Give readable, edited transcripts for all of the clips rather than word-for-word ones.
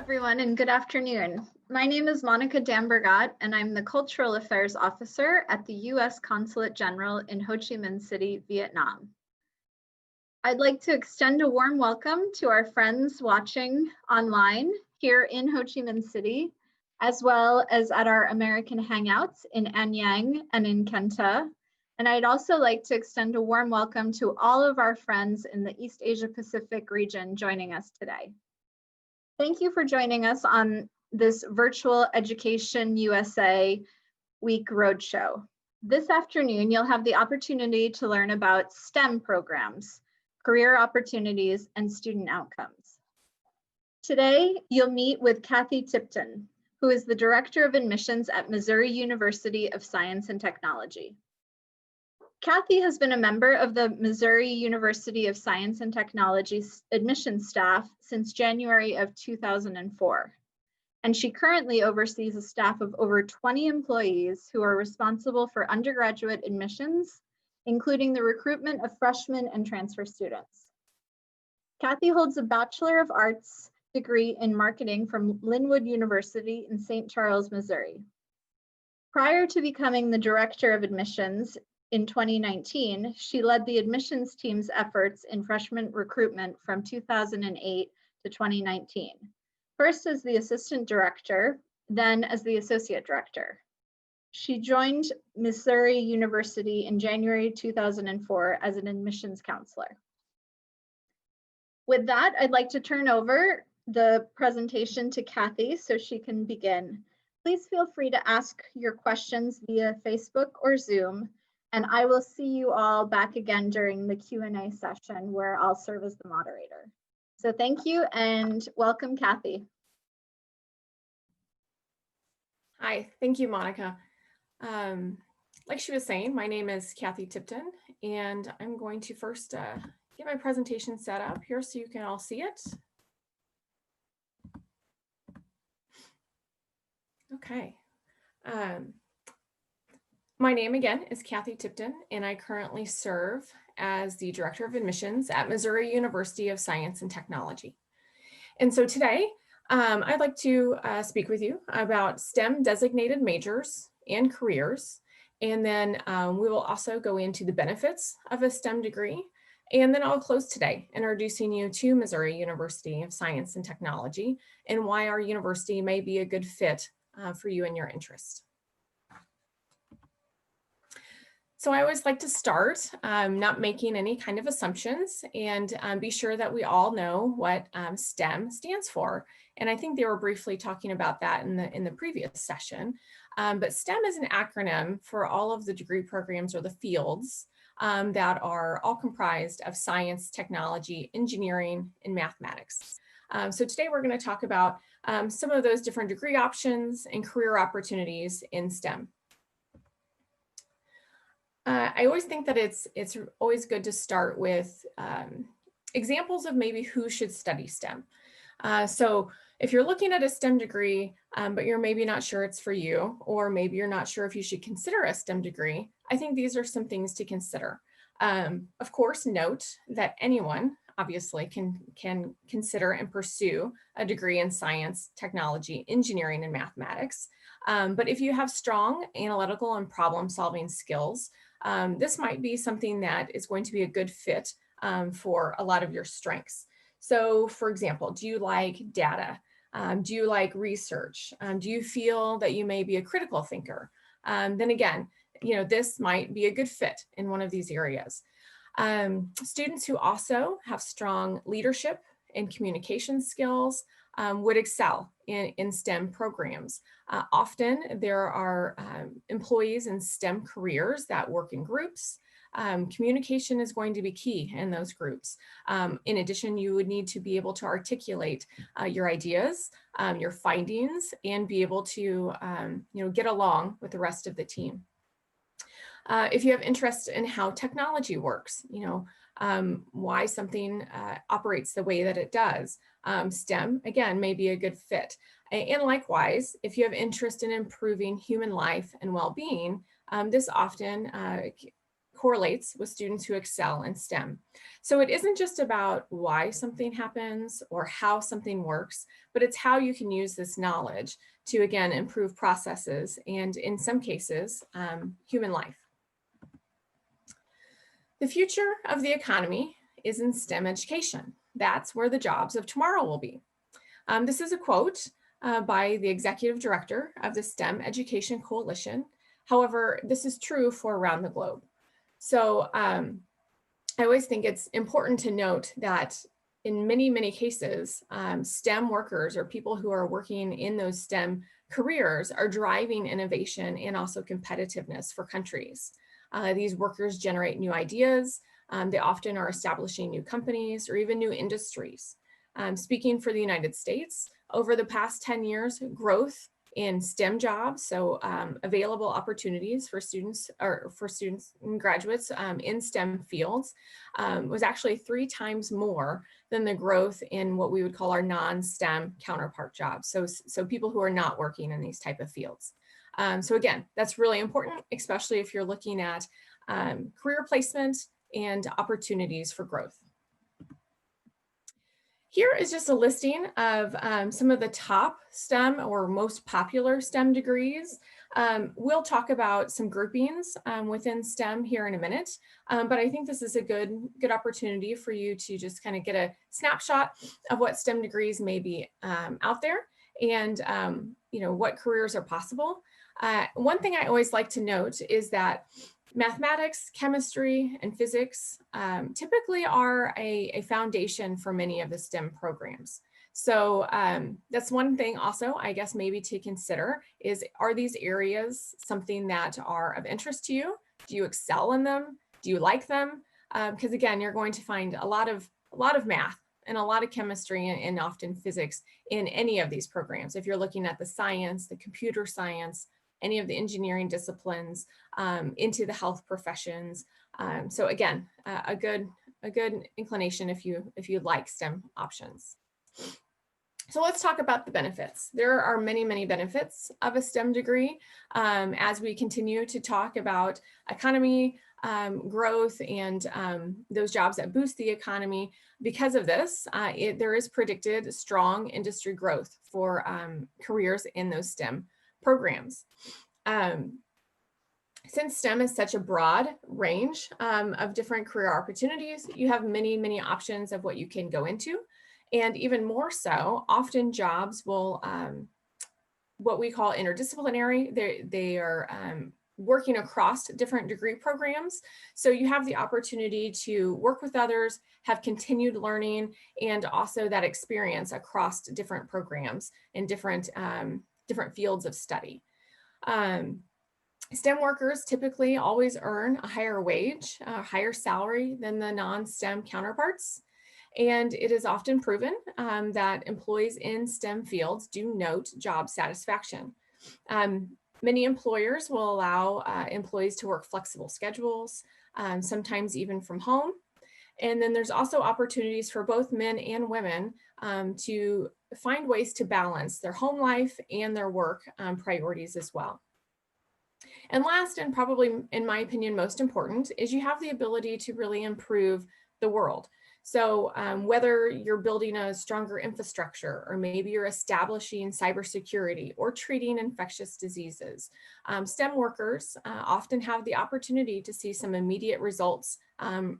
everyone, and good afternoon. My name is Monica Dambergat, and I'm the Cultural Affairs Officer at the U.S. Consulate General in Ho Chi Minh City, Vietnam. I'd like to extend a warm welcome to our friends watching online here in Ho Chi Minh City, as well as at our American Hangouts in An Giang and in Can Tho. And I'd also like to extend a warm welcome to all of our friends in the East Asia Pacific region joining us today. Thank you for joining us on this virtual Education USA Week Roadshow. This afternoon, you'll have the opportunity to learn about STEM programs, career opportunities, and student outcomes. Today, you'll meet with Cathy Tipton, who is the Director of Admissions at Missouri University of Science and Technology. Cathy has been a member of the Missouri University of Science and Technology admissions staff since January of 2004. And she currently oversees a staff of over 20 employees who are responsible for undergraduate admissions, including the recruitment of freshmen and transfer students. Cathy holds a Bachelor of Arts degree in marketing from Linwood University in St. Charles, Missouri. Prior to becoming the Director of Admissions, in 2019, she led the admissions team's efforts in freshman recruitment from 2008 to 2019, first as the assistant director, then as the associate director. She joined Missouri University in January 2004 as an admissions counselor. With that, I'd like to turn over the presentation to Cathy so she can begin. Please feel free to ask your questions via Facebook or Zoom, and I will see you all back again during the Q&A session where I'll serve as the moderator. So thank you and welcome, Cathy. Hi, thank you, Monica. Like she was saying, my name is Cathy Tipton, and I'm going to first get my presentation set up here so you can all see it. Okay. My name again is Cathy Tipton, and I currently serve as the Director of Admissions at Missouri University of Science and Technology. And so today, I'd like to speak with you about STEM designated majors and careers. And then we will also go into the benefits of a STEM degree. And then I'll close today introducing you to Missouri University of Science and Technology and why our university may be a good fit for you and your interest. So I always like to start not making any kind of assumptions and be sure that we all know what STEM stands for. And I think they were briefly talking about that in the previous session. But STEM is an acronym for all of the degree programs or the fields that are all comprised of science, technology, engineering, and mathematics. So today we're going to talk about some of those different degree options and career opportunities in STEM. I always think that it's always good to start with examples of maybe who should study STEM. So if you're looking at a STEM degree, but you're maybe not sure it's for you, or maybe you're not sure if you should consider a STEM degree, I think these are some things to consider. Of course, note that anyone obviously can consider and pursue a degree in science, technology, engineering, and mathematics. But if you have strong analytical and problem-solving skills, this might be something that is going to be a good fit for a lot of your strengths. So for example, do you like data? Do you like research? Do you feel that you may be a critical thinker? Then again, this might be a good fit in one of these areas. Students who also have strong leadership and communication skills would excel in STEM programs. Often there are employees in STEM careers that work in groups. Communication is going to be key in those groups. In addition, you would need to be able to articulate your ideas, your findings, and be able to get along with the rest of the team. If you have interest in how technology works, why something operates the way that it does, STEM, again, may be a good fit. And likewise, if you have interest in improving human life and well-being, this often correlates with students who excel in STEM. So it isn't just about why something happens or how something works, but it's how you can use this knowledge to, again, improve processes and, in some cases, human life. The future of the economy is in STEM education. That's where the jobs of tomorrow will be. This is a quote by the executive director of the STEM Education Coalition. However, this is true for around the globe. So I always think it's important to note that in many, many cases, STEM workers or people who are working in those STEM careers are driving innovation and also competitiveness for countries. These workers generate new ideas. They often are establishing new companies or even new industries. Speaking for the United States, over the past 10 years, growth in STEM jobs, so available opportunities for students and graduates in STEM fields was actually 3 times more than the growth in what we would call our non-STEM counterpart jobs. So people who are not working in these type of fields. So again, that's really important, especially if you're looking at career placement and opportunities for growth. Here is just a listing of some of the top STEM or most popular STEM degrees. We'll talk about some groupings within STEM here in a minute, but I think this is a good opportunity for you to just kind of get a snapshot of what STEM degrees may be out there and what careers are possible. One thing I always like to note is that mathematics, chemistry, and physics typically are a foundation for many of the STEM programs. So that's one thing also, I guess, maybe to consider is, are these areas something that are of interest to you? Do you excel in them? Do you like them? Because again, you're going to find a lot of math and a lot of chemistry and often physics in any of these programs. If you're looking at the science, the computer science, any of the engineering disciplines, into the health professions. So again, a good inclination if you like STEM options. So let's talk about the benefits. There are many, many benefits of a STEM degree as we continue to talk about economy, growth, and those jobs that boost the economy. Because of this, there is predicted strong industry growth for careers in those STEM programs. Since STEM is such a broad range of different career opportunities, you have many, many options of what you can go into. And even more so, often jobs will, what we call interdisciplinary, they are working across different degree programs. So you have the opportunity to work with others, have continued learning, and also that experience across different programs in different fields of study. STEM workers typically always earn a higher wage, a higher salary than the non-STEM counterparts. And it is often proven that employees in STEM fields do note job satisfaction. Many employers will allow employees to work flexible schedules, sometimes even from home. And then there's also opportunities for both men and women to find ways to balance their home life and their work priorities as well. And last, and probably in my opinion most important, is you have the ability to really improve the world. So whether you're building a stronger infrastructure, or maybe you're establishing cybersecurity or treating infectious diseases, STEM workers often have the opportunity to see some immediate results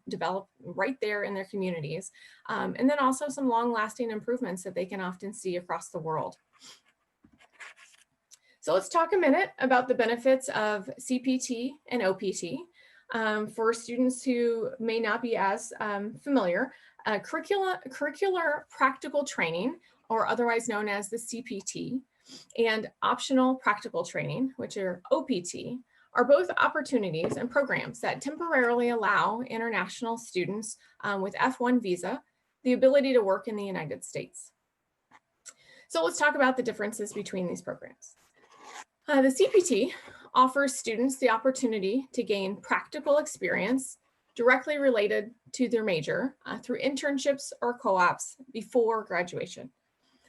develop right there in their communities, and then also some long-lasting improvements that they can often see across the world. So let's talk a minute about the benefits of CPT and OPT. For students who may not be as familiar, curricular practical training, or otherwise known as the CPT, and optional practical training, which are OPT, are both opportunities and programs that temporarily allow international students with F1 visa the ability to work in the United States. So let's talk about the differences between these programs. The CPT offers students the opportunity to gain practical experience directly related to their major through internships or co-ops before graduation.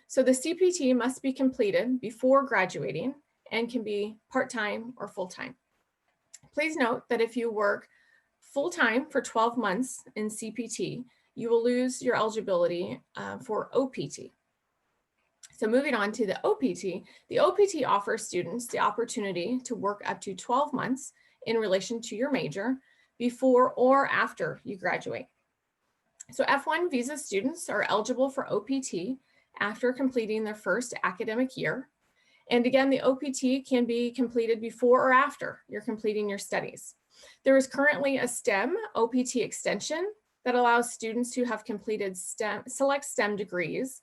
So the CPT must be completed before graduating and can be part-time or full-time. Please note that if you work full-time for 12 months in CPT, you will lose your eligibility for OPT. So moving on to the OPT offers students the opportunity to work up to 12 months in relation to your major before or after you graduate. So F1 visa students are eligible for OPT after completing their first academic year. And again, the OPT can be completed before or after you're completing your studies. There is currently a STEM OPT extension that allows students who have completed select STEM degrees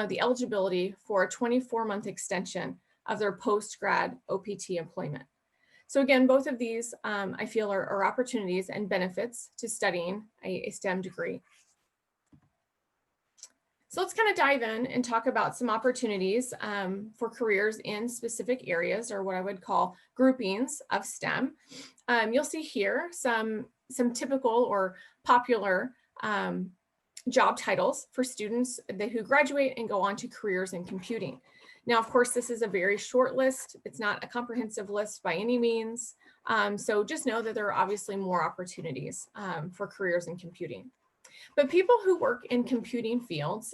the eligibility for a 24-month extension of their post-grad OPT employment. So again, both of these I feel are opportunities and benefits to studying a STEM degree. So let's kind of dive in and talk about some opportunities for careers in specific areas, or what I would call groupings of STEM. You'll see here some typical or popular job titles for students who graduate and go on to careers in computing. Now, of course, this is a very short list. It's not a comprehensive list by any means. So just know that there are obviously more opportunities for careers in computing. But people who work in computing fields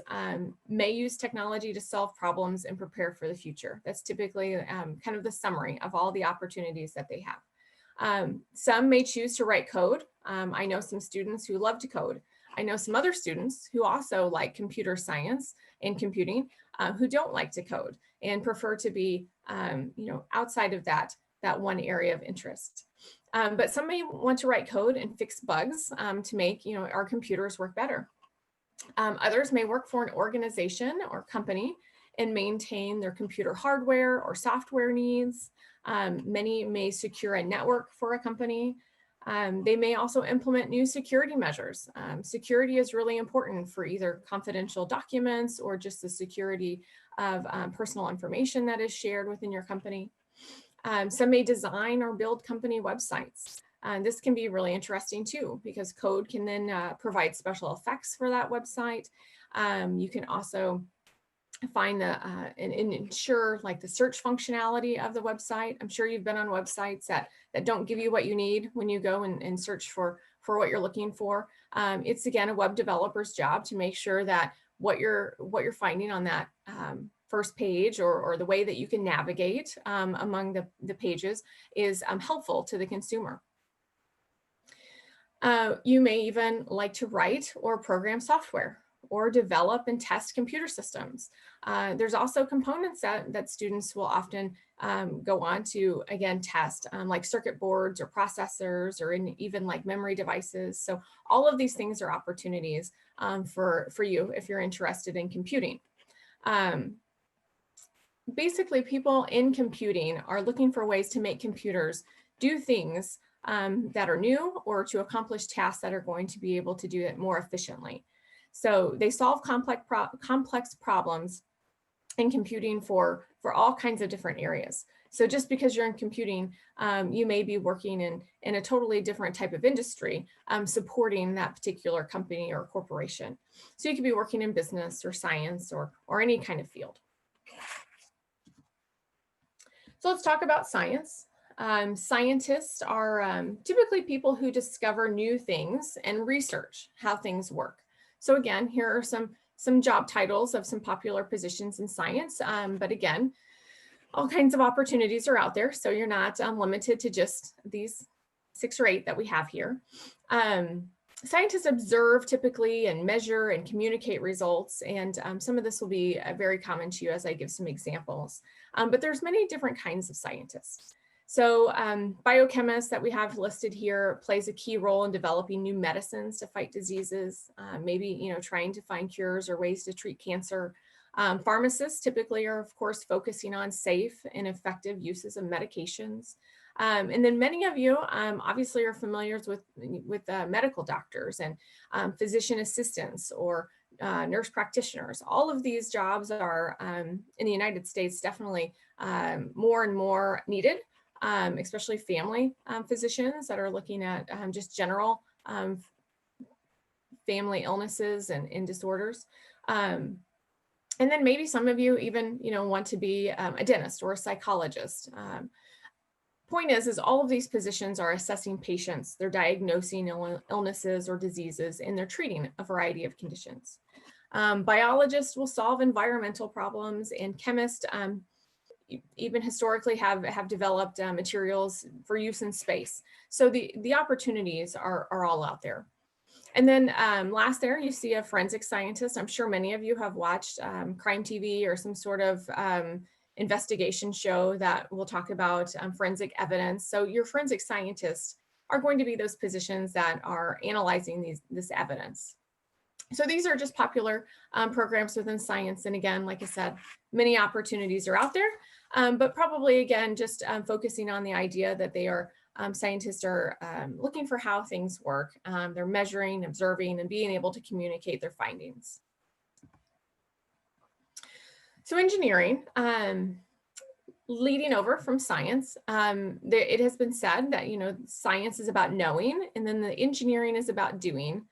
may use technology to solve problems and prepare for the future. That's typically kind of the summary of all the opportunities that they have. Some may choose to write code. I know some students who love to code. I know some other students who also like computer science and computing who don't like to code and prefer to be outside of that one area of interest. But some may want to write code and fix bugs to make our computers work better. Others may work for an organization or company and maintain their computer hardware or software needs. Many may secure a network for a company. They may also implement new security measures. Security is really important for either confidential documents or just the security of personal information that is shared within your company. Some may design or build company websites. This can be really interesting too, because code can then provide special effects for that website. You can also find and ensure like the search functionality of the website. I'm sure you've been on websites that don't give you what you need when you go and search for what you're looking for. It's again a web developer's job to make sure that what you're finding on that first page or the way that you can navigate among the pages is helpful to the consumer. You may even like to write or program software or develop and test computer systems. There's also components that students will often go on to, again, test, like circuit boards or processors or even like memory devices. So all of these things are opportunities for you if you're interested in computing. Basically, people in computing are looking for ways to make computers do things that are new or to accomplish tasks that are going to be able to do it more efficiently. So they solve complex problems in computing for all kinds of different areas. So just because you're in computing, you may be working in a totally different type of industry supporting that particular company or corporation. So you could be working in business or science or any kind of field. So let's talk about science. Scientists are typically people who discover new things and research how things work. So again, here are some job titles of some popular positions in science. But again, all kinds of opportunities are out there. So you're not limited to just these 6 or 8 that we have here. Scientists observe typically and measure and communicate results. And some of this will be very common to you as I give some examples. But there's many different kinds of scientists. So biochemists that we have listed here plays a key role in developing new medicines to fight diseases, maybe trying to find cures or ways to treat cancer. Pharmacists typically are, of course, focusing on safe and effective uses of medications. And then many of you obviously are familiar with medical doctors and physician assistants or nurse practitioners. All of these jobs are in the United States definitely more and more needed. Especially family physicians that are looking at just general family illnesses and disorders. And then maybe some of you even want to be a dentist or a psychologist. point is all of these positions are assessing patients, they're diagnosing illnesses or diseases, and they're treating a variety of conditions. Biologists will solve environmental problems, and chemists even historically have developed materials for use in space. So the opportunities are all out there. And then last there, you see a forensic scientist. I'm sure many of you have watched crime TV or some sort of investigation show that will talk about forensic evidence. So your forensic scientists are going to be those positions that are analyzing this evidence. So these are just popular programs within science. And again, like I said, many opportunities are out there, but probably again, just focusing on the idea that they are scientists are looking for how things work. They're measuring, observing, and being able to communicate their findings. So engineering, leading over from science, it has been said that, you know, science is about knowing, and then the engineering is about doing.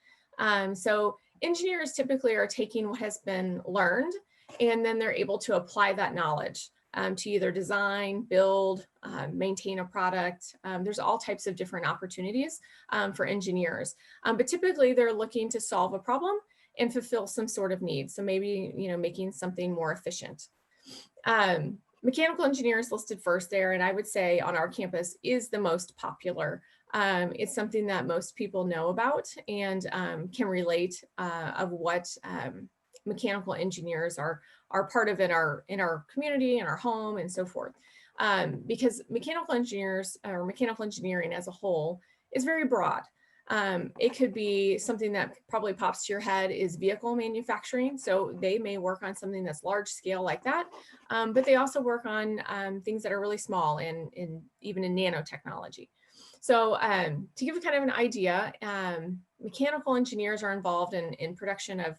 So engineers typically are taking what has been learned, and then they're able to apply that knowledge to either design, build, maintain a product. There's all types of different opportunities for engineers, but typically they're looking to solve a problem and fulfill some sort of need. So maybe, you know, making something more efficient. Mechanical engineers listed first there, and I would say on our campus is the most popular. It's something that most people know about and can relate of what mechanical engineers are part of in our community, in our home, and so forth. Because mechanical engineers or mechanical engineering as a whole is very broad. It could be something that probably pops to your head is vehicle manufacturing. So they may work on something that's large scale like that, but they also work on things that are really small and even in nanotechnology. So to give you kind of an idea, mechanical engineers are involved in production of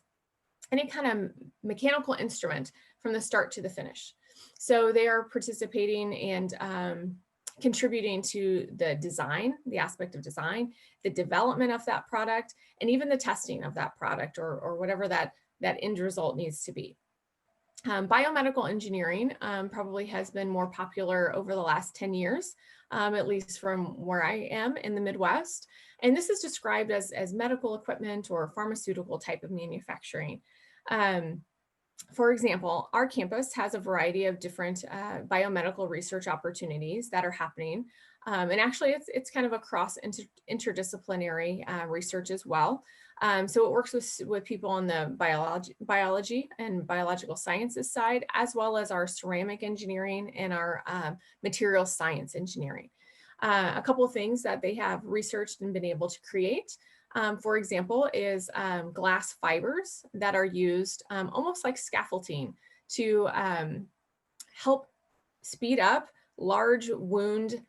any kind of mechanical instrument from the start to the finish. So they are participating and contributing to the design, the aspect of design, the development of that product, and even the testing of that product or whatever that end result needs to be. Biomedical engineering probably has been more popular over the last 10 years, at least from where I am in the Midwest. And this is described as medical equipment or pharmaceutical type of manufacturing. For example, our campus has a variety of different biomedical research opportunities that are happening. And actually, it's kind of across interdisciplinary research as well. So it works with people on the biology and biological sciences side, as well as our ceramic engineering and our material science engineering. A couple of things that they have researched and been able to create, for example, is glass fibers that are used almost like scaffolding to help speed up large wound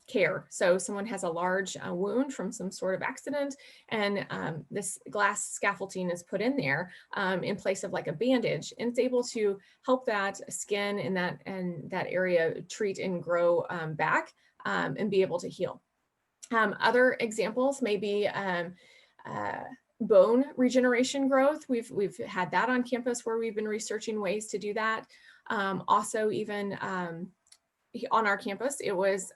care. So someone has a large wound from some sort of accident, and this glass scaffolding is put in there in place of like a bandage, and it's able to help that skin and that area treat and grow back and be able to heal. Other examples may be bone regeneration growth. We've had that on campus where we've been researching ways to do that. Also, even on our campus, it was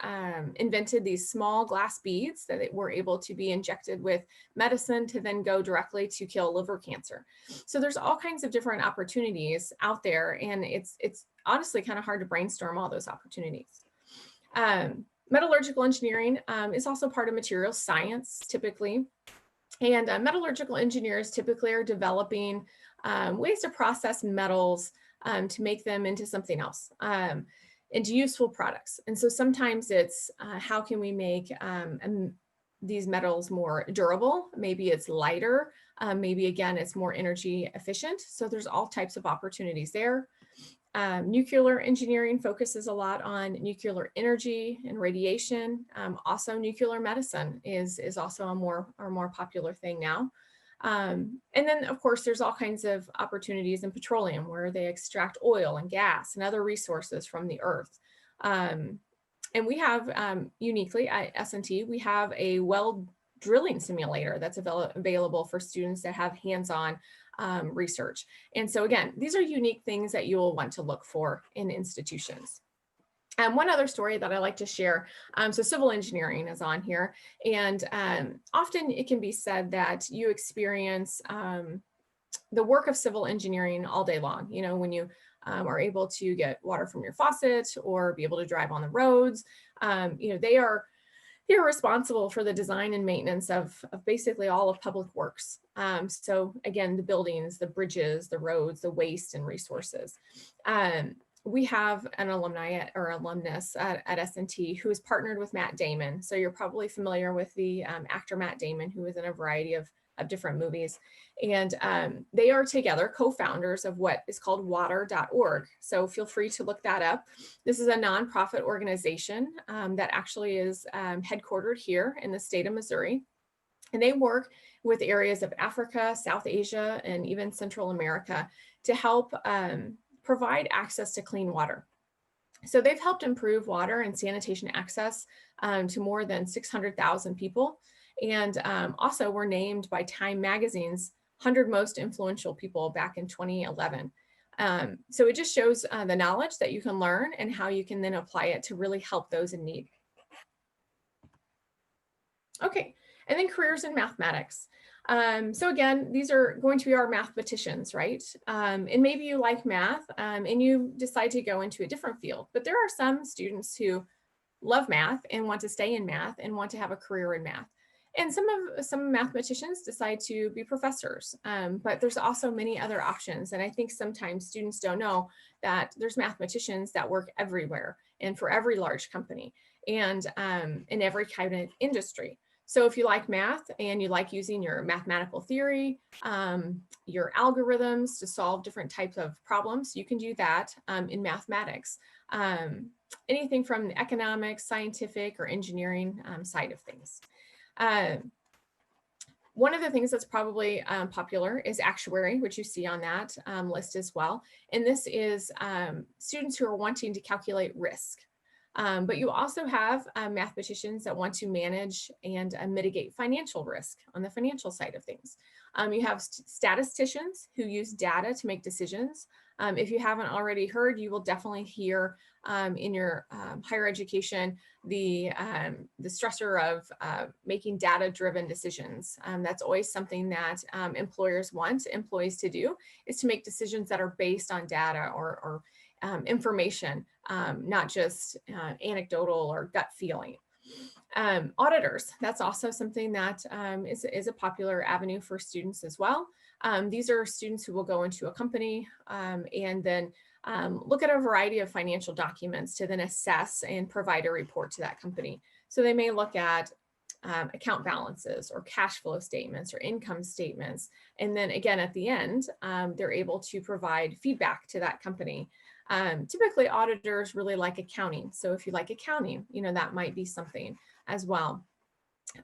invented these small glass beads that were able to be injected with medicine to then go directly to kill liver cancer. So there's all kinds of different opportunities out there, and it's honestly kind of hard to brainstorm all those opportunities. Metallurgical engineering is also part of materials science typically. And metallurgical engineers typically are developing ways to process metals to make them into something else, into useful products. And so sometimes it's how can we make these metals more durable? Maybe it's lighter, maybe again, it's more energy efficient. So there's all types of opportunities there. Nuclear engineering focuses a lot on nuclear energy and radiation. Also, nuclear medicine is also a more popular thing now. And then, of course, there's all kinds of opportunities in petroleum where they extract oil and gas and other resources from the earth. And we have uniquely at S&T, we have a well drilling simulator that's available for students that have hands-on research. And so again, these are unique things that you will want to look for in institutions. And one other story that I like to share, so civil engineering is on here, and often it can be said that you experience the work of civil engineering all day long. You know, when you are able to get water from your faucet or be able to drive on the roads, you know, they're responsible for the design and maintenance of basically all of public works. So again, the buildings, the bridges, the roads, the waste and resources. We have an alumnus at S&T who is partnered with Matt Damon. So you're probably familiar with the actor Matt Damon, who is in a variety of different movies. And they are together co-founders of what is called water.org. So feel free to look that up. This is a nonprofit organization that actually is headquartered here in the state of Missouri. And they work with areas of Africa, South Asia, and even Central America to help provide access to clean water. So they've helped improve water and sanitation access to more than 600,000 people. And also were named by Time Magazine's 100 Most Influential People back in 2011. So it just shows the knowledge that you can learn and how you can then apply it to really help those in need. Okay, and then careers in mathematics. So again, these are going to be our mathematicians, right? And maybe you like math and you decide to go into a different field, but there are some students who love math and want to stay in math and want to have a career in math. And some mathematicians decide to be professors, but there's also many other options. And I think sometimes students don't know that there's mathematicians that work everywhere and for every large company and in every kind of industry. So if you like math and you like using your mathematical theory, your algorithms to solve different types of problems, you can do that in mathematics. Anything from the economic, scientific, or engineering side of things. One of the things that's probably popular is actuary, which you see on that list as well. And this is students who are wanting to calculate risk. But you also have mathematicians that want to manage and mitigate financial risk on the financial side of things. You have statisticians who use data to make decisions. If you haven't already heard, you will definitely hear in your higher education the stressor of making data-driven decisions. That's always something that employers want employees to do, is to make decisions that are based on data or information, not just anecdotal or gut feeling. Auditors, that's also something that is a popular avenue for students as well. These are students who will go into a company and then look at a variety of financial documents to then assess and provide a report to that company. So they may look at account balances or cash flow statements or income statements. And then again, at the end, they're able to provide feedback to that company. Typically auditors really like accounting. So if you like accounting, you know, that might be something as well.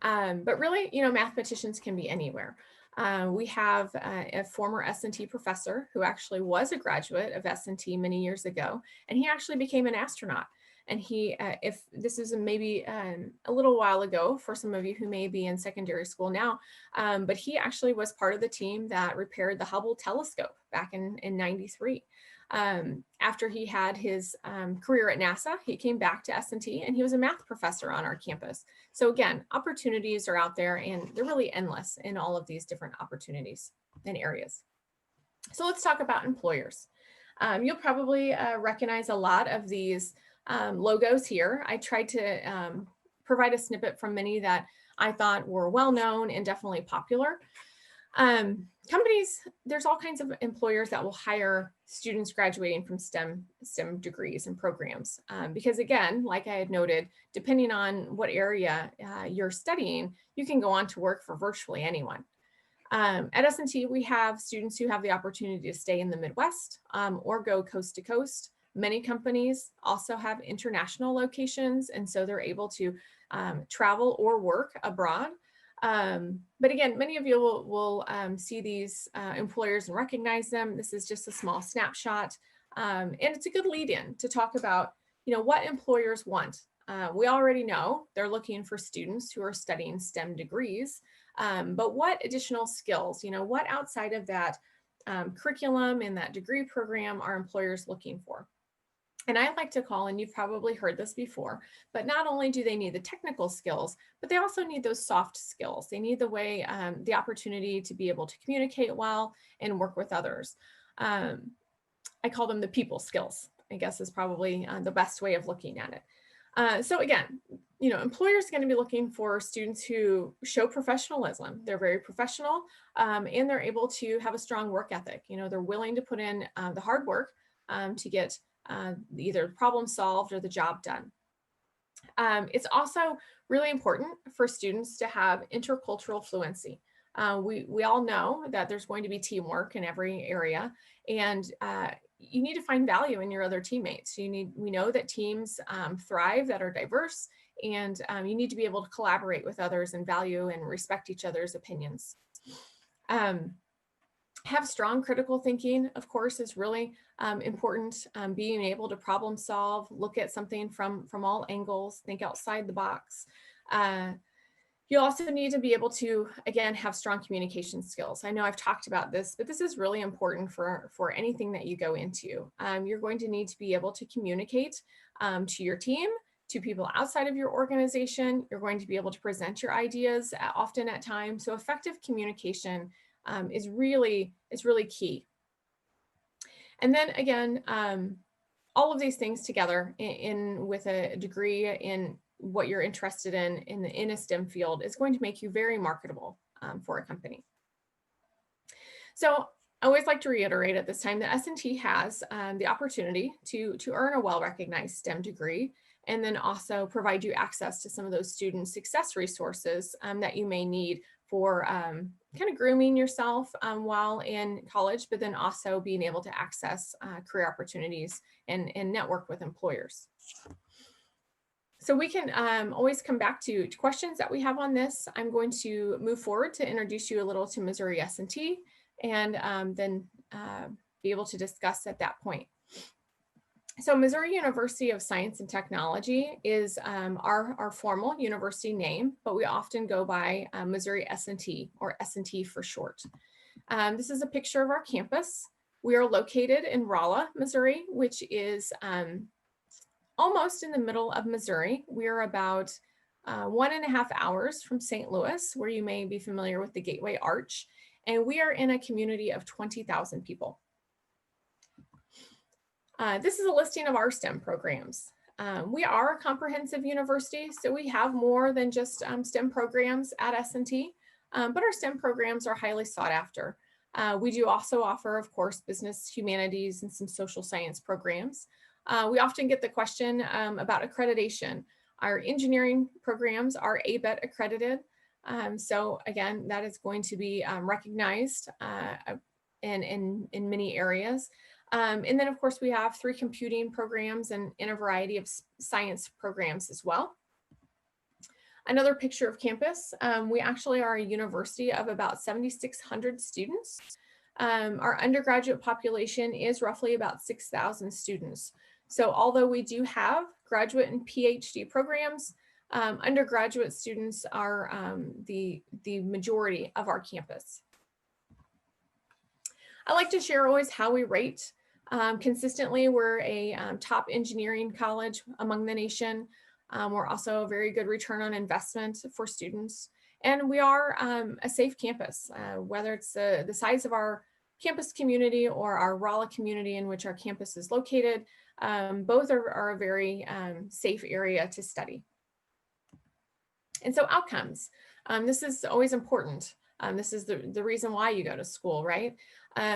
But really, you know, mathematicians can be anywhere. We have a former S&T professor who actually was a graduate of S&T many years ago, and he actually became an astronaut. And he, if this is maybe a little while ago for some of you who may be in secondary school now, but he actually was part of the team that repaired the Hubble telescope back in 93. After he had his career at NASA, he came back to S&T and he was a math professor on our campus. So again, opportunities are out there and they're really endless in all of these different opportunities and areas. So let's talk about employers. You'll probably recognize a lot of these logos here. I tried to provide a snippet from many that I thought were well known and definitely popular. Companies, there's all kinds of employers that will hire students graduating from STEM degrees and programs. Because again, like I had noted, depending on what area you're studying, you can go on to work for virtually anyone. At S&T, we have students who have the opportunity to stay in the Midwest or go coast to coast. Many companies also have international locations, and so they're able to travel or work abroad. But again, many of you will see these employers and recognize them. This is just a small snapshot, and it's a good lead-in to talk about, you know, what employers want. We already know they're looking for students who are studying STEM degrees, but what additional skills, you know, what outside of that curriculum and that degree program are employers looking for? And I like to call, and you've probably heard this before, but not only do they need the technical skills, but they also need those soft skills. They need the opportunity to be able to communicate well and work with others. I call them the people skills, I guess is probably the best way of looking at it. So again, employers are going to be looking for students who show professionalism. They're very professional, and they're able to have a strong work ethic. They're willing to put in the hard work to get either problem solved or the job done. It's also really important for students to have intercultural fluency. We all know that there's going to be teamwork in every area, and you need to find value in your other teammates. We know that teams thrive that are diverse, and you need to be able to collaborate with others and value and respect each other's opinions. Have strong critical thinking, of course, is really important. Being able to problem solve, look at something from all angles, think outside the box. You also need to be able to, again, have strong communication skills. I know I've talked about this, but this is really important for anything that you go into. You're going to need to be able to communicate to your team, to people outside of your organization. You're going to be able to present your ideas often at times. So effective communication is really key. And then again, all of these things together with a degree in what you're interested in a STEM field is going to make you very marketable for a company. So I always like to reiterate at this time that S&T has the opportunity to earn a well-recognized STEM degree, and then also provide you access to some of those student success resources that you may need for kind of grooming yourself while in college, but then also being able to access career opportunities and network with employers. So we can always come back to questions that we have on this. I'm going to move forward to introduce you a little to Missouri S&T, and then be able to discuss at that point. So Missouri University of Science and Technology is our formal university name, but we often go by Missouri S&T, or S&T for short. This is a picture of our campus. We are located in Rolla, Missouri, which is almost in the middle of Missouri. We are about 1.5 hours from St. Louis, where you may be familiar with the Gateway Arch, and we are in a community of 20,000 people. This is a listing of our STEM programs. We are a comprehensive university, so we have more than just STEM programs at S&T, but our STEM programs are highly sought after. We do also offer, of course, business, humanities, and some social science programs. We often get the question about accreditation. Our engineering programs are ABET accredited. So again, that is going to be recognized in many areas. And then, of course, we have 3 computing programs and in a variety of science programs as well. Another picture of campus. We actually are a university of about 7,600 students. Our undergraduate population is roughly about 6,000 students. So although we do have graduate and PhD programs, undergraduate students are the majority of our campus. I like to share always how we rate. Consistently, we're a top engineering college among the nation. We're also a very good return on investment for students. And we are a safe campus, whether it's the size of our campus community or our Rolla community in which our campus is located. Both are a very safe area to study. And so outcomes, this is always important. This is the reason why you go to school, right?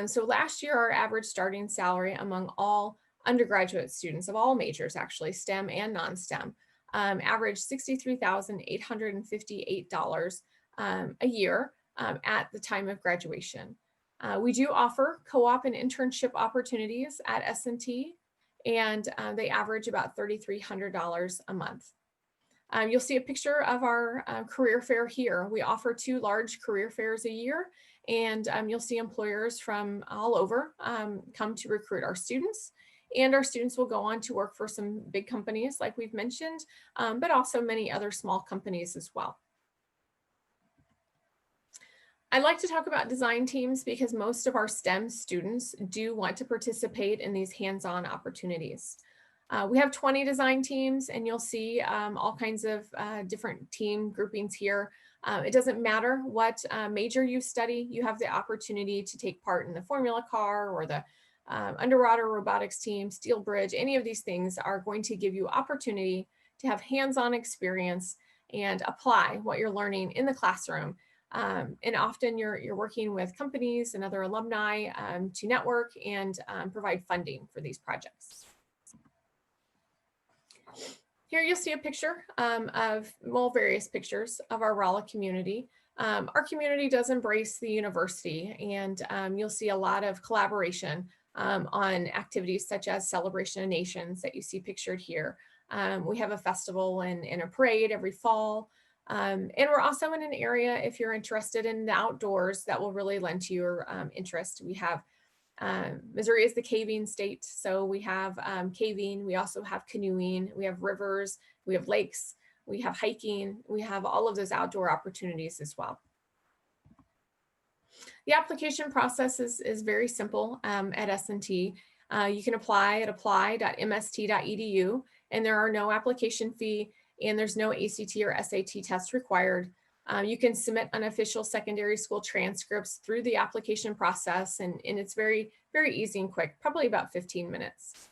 So last year, our average starting salary among all undergraduate students of all majors, actually STEM and non-STEM, averaged $63,858 a year at the time of graduation. We do offer co-op and internship opportunities at S&T, and they average about $3,300 a month. You'll see a picture of our career fair here. We offer 2 large career fairs a year, and you'll see employers from all over come to recruit our students. And our students will go on to work for some big companies like we've mentioned, but also many other small companies as well. I like to talk about design teams because most of our STEM students do want to participate in these hands-on opportunities. We have 20 design teams, and you'll see all kinds of different team groupings here. It doesn't matter what major you study, you have the opportunity to take part in the Formula Car or the underwater robotics team, steel bridge. Any of these things are going to give you opportunity to have hands-on experience and apply what you're learning in the classroom. And often you're working with companies and other alumni to network and provide funding for these projects. Here you'll see a picture of, well, various pictures of our Rolla community. Our community does embrace the university, and you'll see a lot of collaboration on activities such as Celebration of Nations that you see pictured here. We have a festival and a parade every fall. And we're also in an area, if you're interested in the outdoors, that will really lend to your interest. We have Missouri is the caving state, so we have caving, we also have canoeing, we have rivers, we have lakes, we have hiking, we have all of those outdoor opportunities as well. The application process is very simple at S&T. You can apply at apply.mst.edu, and there are no application fee, and there's no ACT or SAT test required. You can submit unofficial secondary school transcripts through the application process, and it's very, very easy and quick, probably about 15 minutes.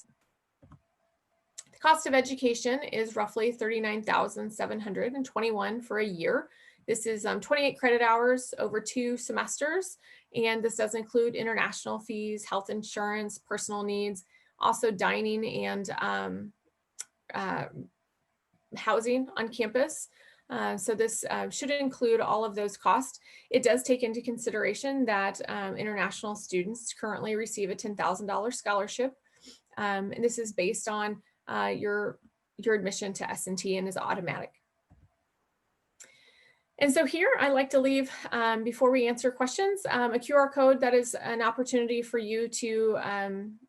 The cost of education is roughly $39,721 for a year. This is 28 credit hours over 2 semesters, and this does include international fees, health insurance, personal needs, also dining and housing on campus. So this should include all of those costs. It does take into consideration that international students currently receive a $10,000 scholarship. And this is based on your admission to S&T and is automatic. And so here I like to leave, before we answer questions, a QR code that is an opportunity for you to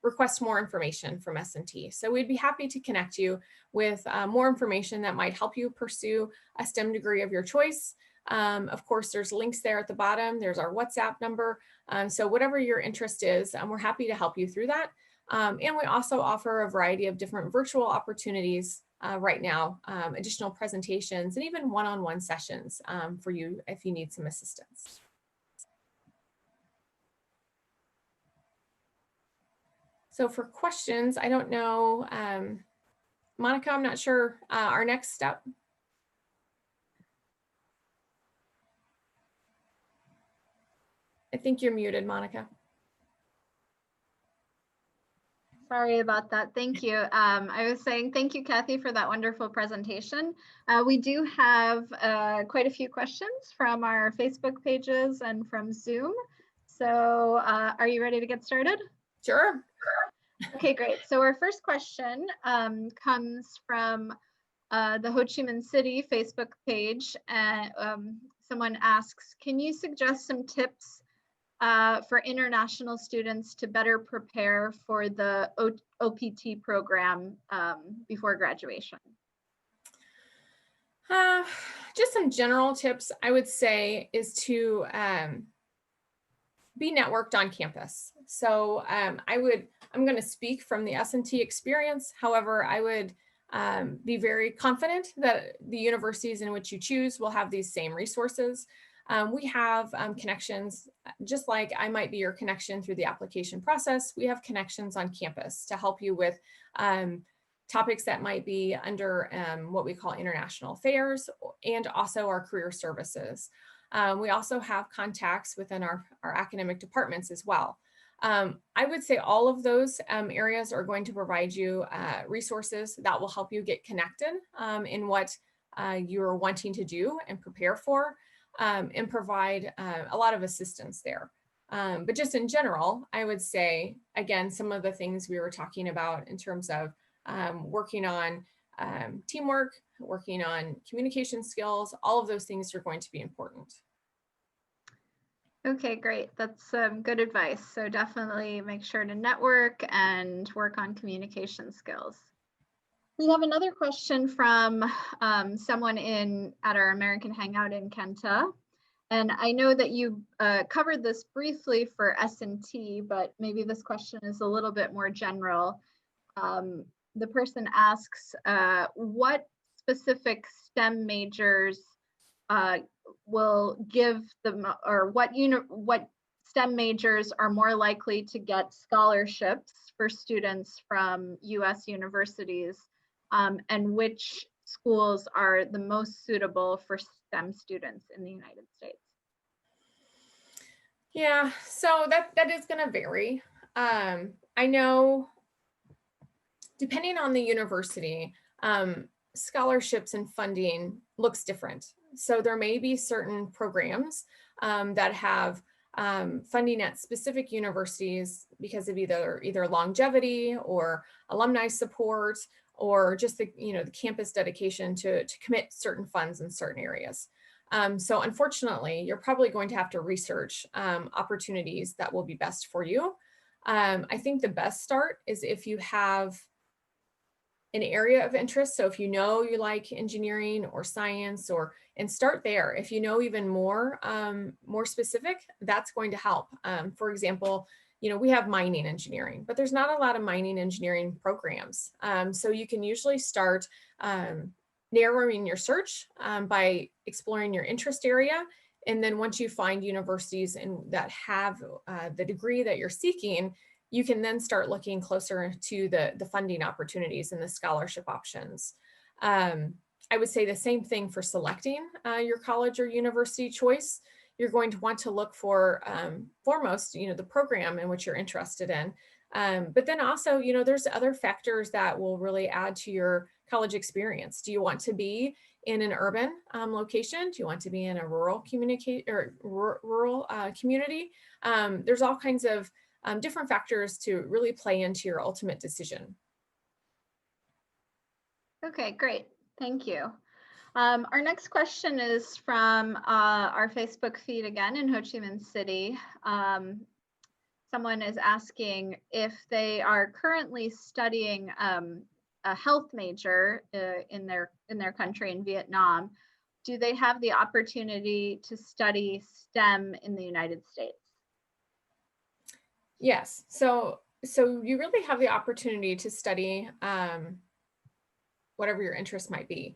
request more information from S&T. So we'd be happy to connect you with more information that might help you pursue a STEM degree of your choice. Of course, there's links there at the bottom. There's our WhatsApp number. So whatever your interest is, we're happy to help you through that. And we also offer a variety of different virtual opportunities right now, additional presentations, and even one-on-one sessions for you if you need some assistance. So for questions, I don't know, Monica, I'm not sure our next step. I think you're muted, Monica. Sorry about that. Thank you. I was saying thank you, Cathy, for that wonderful presentation. We do have quite a few questions from our Facebook pages and from Zoom. So are you ready to get started? Sure. Okay, great. So our first question comes from the Ho Chi Minh City Facebook page. Someone asks, can you suggest some tips for international students to better prepare for the OPT program before graduation? Just some general tips I would say is to be networked on campus. So I'm going to speak from the S&T experience. However, I would be very confident that the universities in which you choose will have these same resources. We have connections, just like I might be your connection through the application process. We have connections on campus to help you with topics that might be under what we call international affairs and also our career services. We also have contacts within our academic departments as well. I would say all of those areas are going to provide you resources that will help you get connected in what you're wanting to do and prepare for. And provide a lot of assistance there. But just in general, I would say, again, some of the things we were talking about in terms of working on teamwork, working on communication skills, all of those things are going to be important. Okay, great. That's good advice. So definitely make sure to network and work on communication skills. We have another question from someone at our American Hangout in Kenta. And I know that you covered this briefly for S&T, but maybe this question is a little bit more general. the person asks, what specific STEM majors will give them, or what STEM majors are more likely to get scholarships for students from US universities, and which schools are the most suitable for STEM students in the United States? Yeah, so that is going to vary. I know depending on the university, scholarships and funding looks different. So there may be certain programs that have funding at specific universities because of either longevity or alumni support, or just the campus dedication to commit certain funds in certain areas. So unfortunately, you're probably going to have to research opportunities that will be best for you. I think the best start is if you have an area of interest. So if you know you like engineering or science, and start there. If you know even more specific, that's going to help. For example, we have mining engineering, but there's not a lot of mining engineering programs. So you can usually start narrowing your search by exploring your interest area. And then once you find universities that have the degree that you're seeking, you can then start looking closer to the funding opportunities and the scholarship options. I would say the same thing for selecting your college or university choice. You're going to want to look for foremost, the program in which you're interested in. But then also, there's other factors that will really add to your college experience. Do you want to be in an urban location? Do you want to be in a rural community? There's all kinds of different factors to really play into your ultimate decision. Okay, great. Thank you. Our next question is from our Facebook feed again in Ho Chi Minh City. Someone is asking if they are currently studying a health major in their country, in Vietnam. Do they have the opportunity to study STEM in the United States? Yes. So you really have the opportunity to study whatever your interest might be.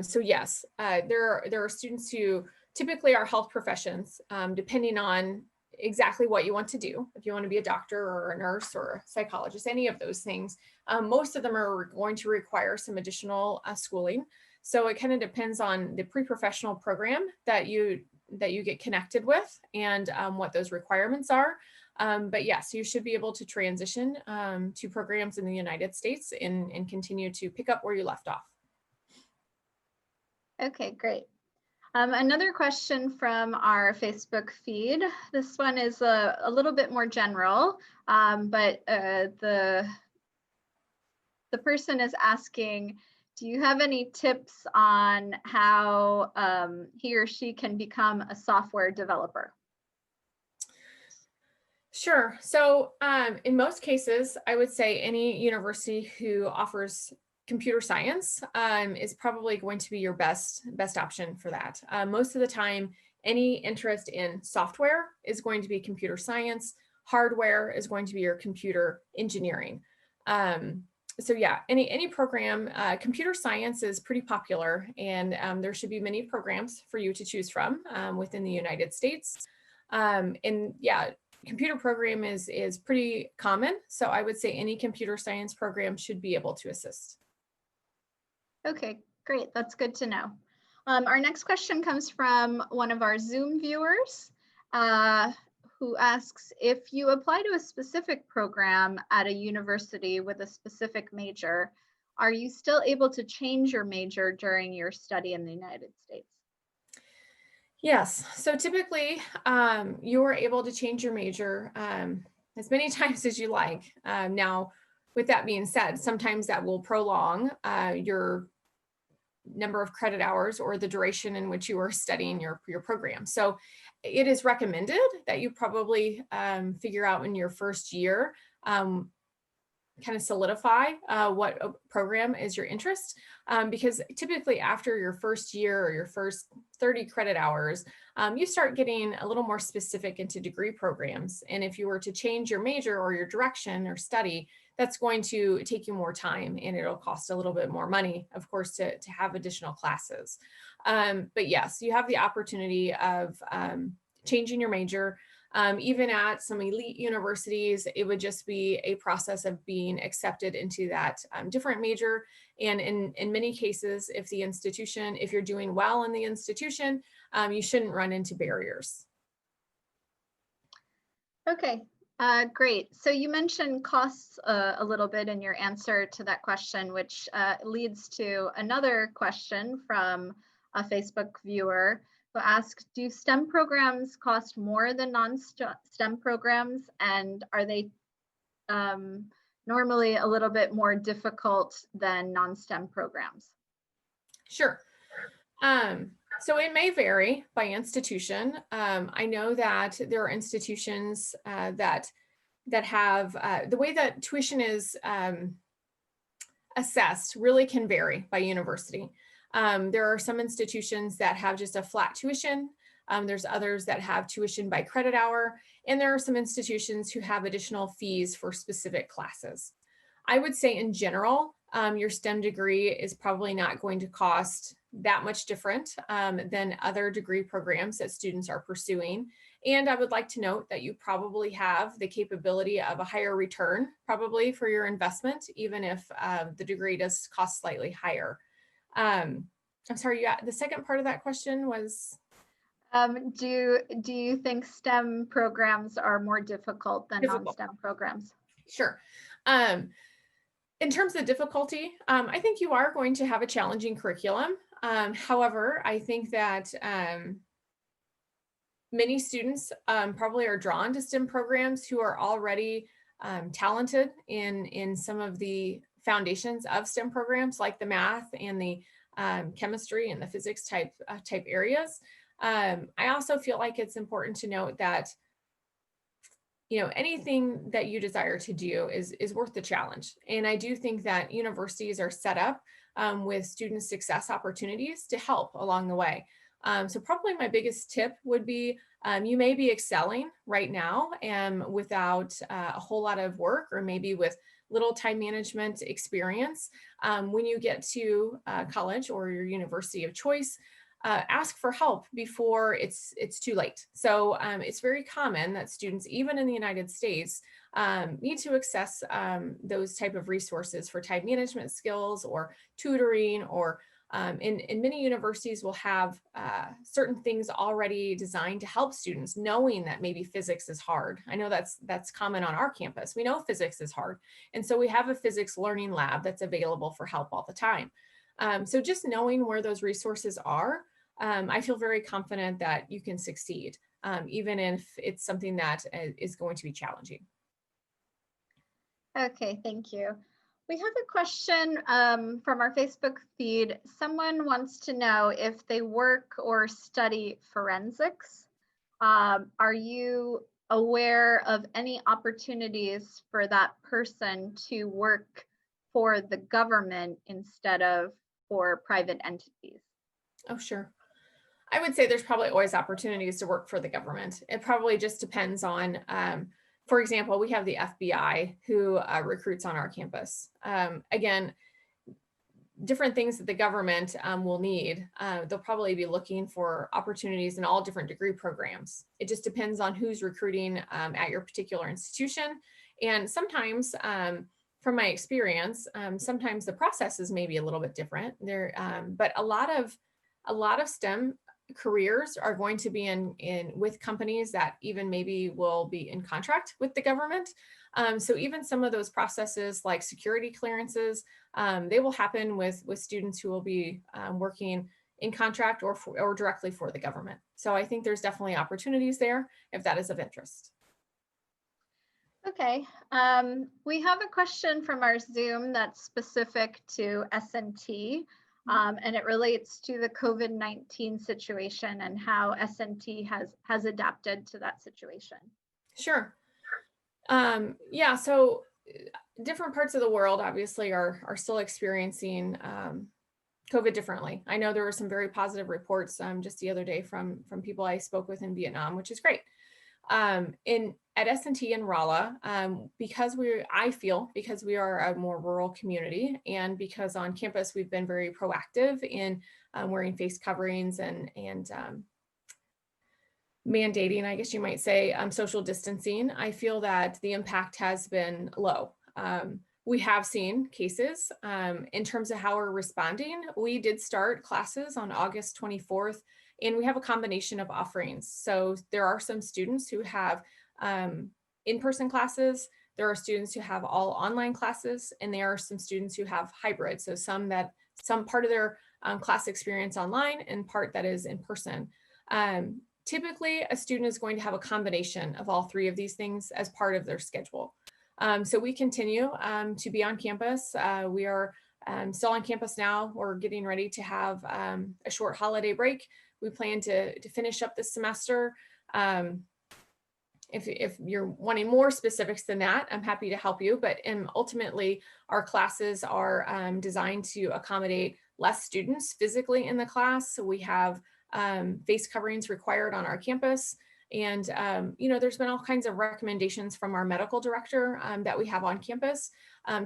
So yes, there are students who typically are health professions, depending on exactly what you want to do. If you want to be a doctor or a nurse or a psychologist, any of those things, most of them are going to require some additional schooling. So it kind of depends on the pre-professional program that you get connected with and what those requirements are. But yes, you should be able to transition to programs in the United States and continue to pick up where you left off. Okay, great. Another question from our Facebook feed. This one is a little bit more general, but the person is asking, do you have any tips on how he or she can become a software developer? Sure. So in most cases, I would say any university who offers computer science is probably going to be your best option for that. Most of the time, any interest in software is going to be computer science. Hardware is going to be your computer engineering. So yeah, any program, computer science is pretty popular, and there should be many programs for you to choose from within the United States. And yeah, computer program is pretty common. So I would say any computer science program should be able to assist. Okay, great. That's good to know. Our next question comes from one of our Zoom viewers who asks, if you apply to a specific program at a university with a specific major, are you still able to change your major during your study in the United States? Yes. So typically, you are able to change your major as many times as you like. Now, with that being said, sometimes that will prolong your number of credit hours or the duration in which you are studying your program. So it is recommended that you probably figure out in your first year, kind of solidify what program is your interest, because typically after your first year or your first 30 credit hours, you start getting a little more specific into degree programs. And if you were to change your major or your direction or study, that's going to take you more time, and it'll cost a little bit more money, of course, to have additional classes. But yes, you have the opportunity of changing your major. Even at some elite universities, it would just be a process of being accepted into that different major. And in many cases, if you're doing well in the institution, you shouldn't run into barriers. Okay, great. So you mentioned costs a little bit in your answer to that question, which leads to another question from a Facebook viewer who asked, do STEM programs cost more than non-STEM programs? And are they normally a little bit more difficult than non-STEM programs? Sure. So it may vary by institution. I know that there are institutions that have the way that tuition is assessed really can vary by university. There are some institutions that have just a flat tuition. There's others that have tuition by credit hour, and there are some institutions who have additional fees for specific classes. I would say in general, your STEM degree is probably not going to cost that much different than other degree programs that students are pursuing. And I would like to note that you probably have the capability of a higher return probably for your investment, even if the degree does cost slightly higher. I'm sorry, the second part of that question was? Do you think STEM programs are more difficult than non-STEM programs? Sure. In terms of difficulty, I think you are going to have a challenging curriculum. However, I think that many students probably are drawn to STEM programs who are already talented in some of the foundations of STEM programs, like the math and the chemistry and the physics type areas. I also feel like it's important to note that anything that you desire to do is worth the challenge. And I do think that universities are set up with student success opportunities to help along the way. So probably my biggest tip would be you may be excelling right now without a whole lot of work, or maybe with little time management experience. When you get to college or your university of choice, ask for help before it's too late. So it's very common that students, even in the United States, need to access those type of resources for time management skills or tutoring, or in many universities will have certain things already designed to help students, knowing that maybe physics is hard. I know that's common on our campus. We know physics is hard. And so we have a physics learning lab that's available for help all the time. So just knowing where those resources are, I feel very confident that you can succeed, even if it's something that is going to be challenging. Okay, thank you. We have a question from our Facebook feed. Someone wants to know if they work or study forensics. Are you aware of any opportunities for that person to work for the government instead of for private entities? Oh, sure. I would say there's probably always opportunities to work for the government. It probably just depends on, for example, we have the FBI who recruits on our campus. Again, different things that the government will need. They'll probably be looking for opportunities in all different degree programs. It just depends on who's recruiting at your particular institution. And sometimes, from my experience, sometimes the processes may be a little bit different there, but a lot of STEM careers are going to be in with companies that even maybe will be in contract with the government. So even some of those processes like security clearances, they will happen with students who will be working in contract or directly for the government. So I think there's definitely opportunities there if that is of interest. Okay, we have a question from our Zoom that's specific to S&T. And it relates to the COVID-19 situation and how S&T has adapted to that situation. Sure. Yeah, so different parts of the world obviously are still experiencing COVID differently. I know there were some very positive reports just the other day from people I spoke with in Vietnam, which is great. At S&T in Rolla, because we are a more rural community, and because on campus we've been very proactive in wearing face coverings and mandating, I guess you might say, social distancing, I feel that the impact has been low. We have seen cases. In terms of how we're responding, we did start classes on August 24th, and we have a combination of offerings. So there are some students who have in-person classes, there are students who have all online classes, and there are some students who have hybrid. So some part of their class experience online and part that is in person. Typically, a student is going to have a combination of all three of these things as part of their schedule. So we continue to be on campus. We are still on campus now. We're getting ready to have a short holiday break. We plan to finish up this semester. If you're wanting more specifics than that, I'm happy to help you. But ultimately, our classes are designed to accommodate less students physically in the class. So we have face coverings required on our campus. And, there's been all kinds of recommendations from our medical director that we have on campus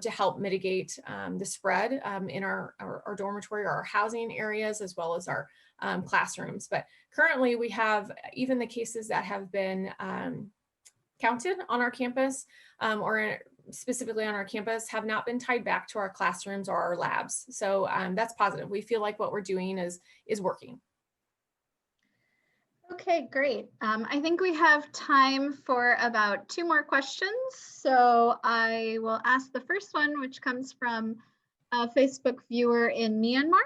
to help mitigate the spread in our dormitory or our housing areas, as well as our classrooms. But currently we have even the cases that have been counted on our campus or specifically on our campus have not been tied back to our classrooms or our labs. So that's positive. We feel like what we're doing is working. Okay, great. I think we have time for about 2 more questions. So I will ask the first one, which comes from a Facebook viewer in Myanmar.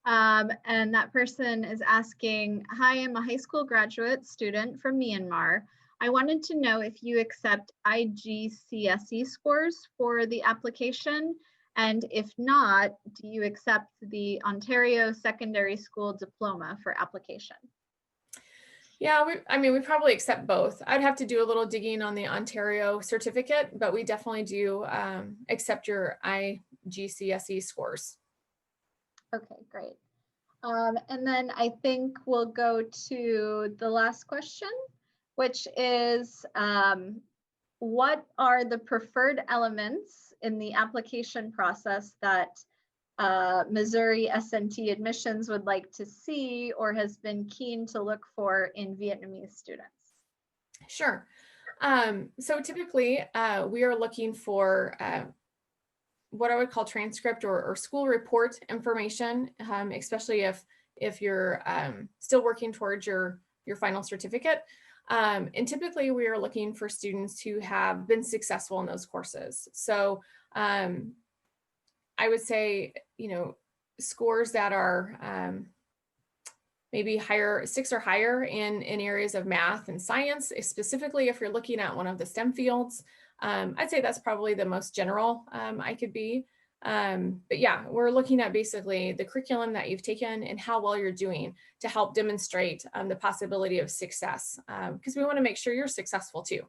And that person is asking, hi, I'm a high school graduate student from Myanmar. I wanted to know if you accept Igcse scores for the application, and if not, do you accept the Ontario Secondary School Diploma for application? Yeah, we probably accept both. I'd have to do a little digging on the Ontario certificate, but we definitely do accept your Igcse scores. Okay, great. And then I think we'll go to the last question, which is what are the preferred elements in the application process that Missouri S&T admissions would like to see or has been keen to look for in Vietnamese students? Sure. So typically we are looking for what I would call transcript or school report information, especially if you're still working towards your final certificate. And typically we are looking for students who have been successful in those courses. So I would say, scores that are maybe higher, 6 or higher in areas of math and science, specifically if you're looking at one of the STEM fields. I'd say that's probably the most general I could be. But yeah, we're looking at basically the curriculum that you've taken and how well you're doing to help demonstrate the possibility of success, because we want to make sure you're successful too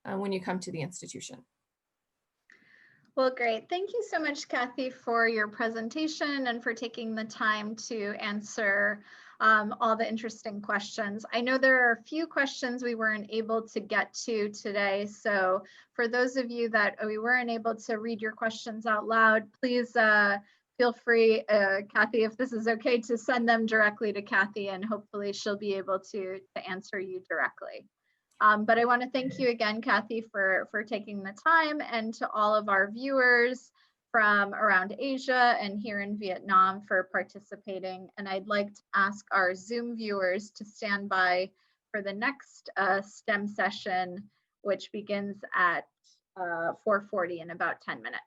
when you come to the institution. Well, great. Thank you so much, Cathy, for your presentation and for taking the time to answer all the interesting questions. I know there are a few questions we weren't able to get to today. So for those of you that we weren't able to read your questions out loud, please feel free, Cathy, if this is okay, to send them directly to Cathy, and hopefully she'll be able to answer you directly. But I want to thank you again, Cathy, for taking the time, and to all of our viewers from around Asia and here in Vietnam for participating. And I'd like to ask our Zoom viewers to stand by for the next STEM session, which begins at 4:40 in about 10 minutes.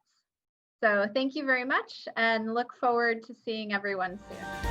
So thank you very much, and look forward to seeing everyone soon.